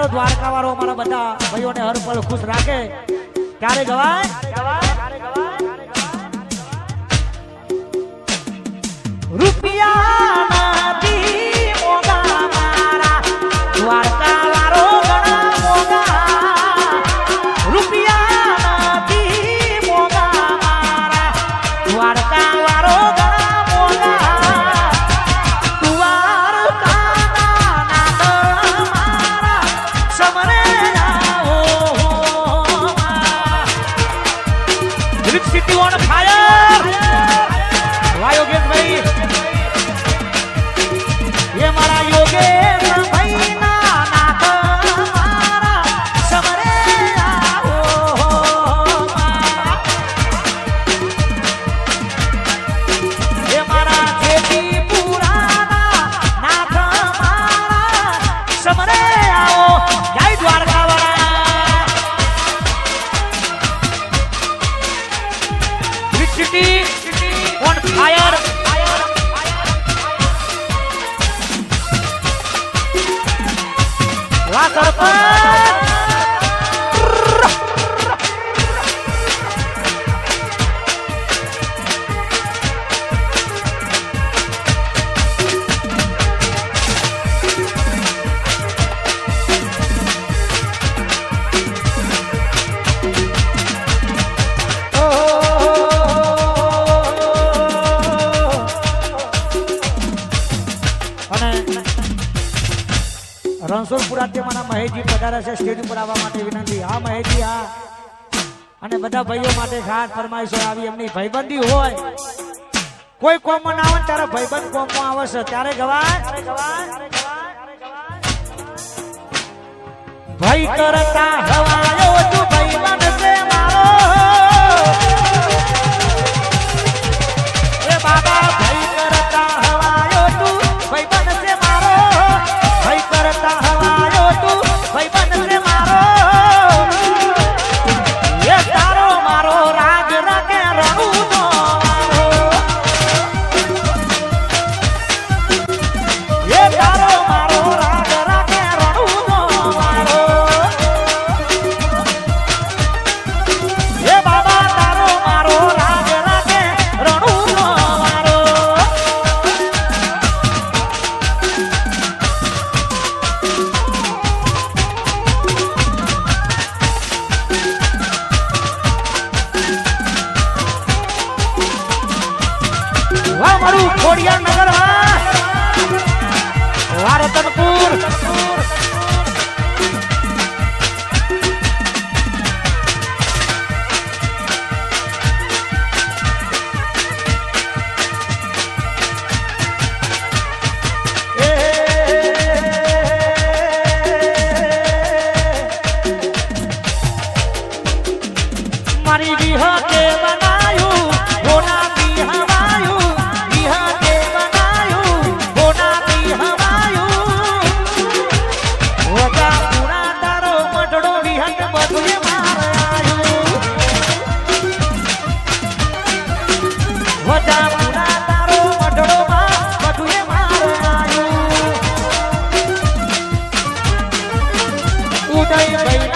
મારો દ્વારકા વાળો મારા બધા ભાઈઓને હર પળ ખુશ રાખે ત્યારે ગવાય રૂપિયા નથી મોગા મારા દ્વારકા વાળો ઘણા મોગા રૂપિયા નથી મોગા મારા દ્વારકા વાળો ઘણા મોગા દ્વારકા ના મારા સમરે આવો દિલીપ સિટી ઓન ફાયર વાયો ગેસ ભાઈ ये मारा योगेश भाई ना नाथ मारा समरे आओ ये मारा जेती पुराना नाथ मारा समरे आओ जय द्वारका वाला सिटी ऑन फायर રણછોડપુરા તે મારા મહેશજી પધારે છે સ્ટેજ ઉપર આવવા માટે વિનંતી હા મહેશજી હા અને બધા ભાઈઓ માટે ખાસ ફરમાઈશો આવી એમની ભાઈબંધી હોય કોઈ કોમમાં ના આવે ત્યારે ભાઈબંધ કોમમાં આવે છે ત્યારે ગવાય ભાઈ કરતા હવાયો તું ભાઈબંધ છે મારો એ બાબા ભાઈ કરતા હવાયો તું ભાઈબંધ છે મારો ભાઈ કરતા હવાયો તું ભાઈબંધ છે મારો એ તારો મારો રાજ રાખે રણુનો મારો એ તારો મારો રાજ રાખે રણુનો મારો એ બાબા તારો મારો રાજ રાખે રણુનો મારો વાહ મારું ખોડિયાર નગર વાહ રતનપુર મારી વિહા કે બનાયું હોના કી હવાયું વિહા કે બનાયું હોના કી હવાયું વજા પૂરા તારો મઢડો વિહત બધું મારાયું વજા પૂરા તારો મઢડો માં બધું મારાયું ઉદય ભાઈ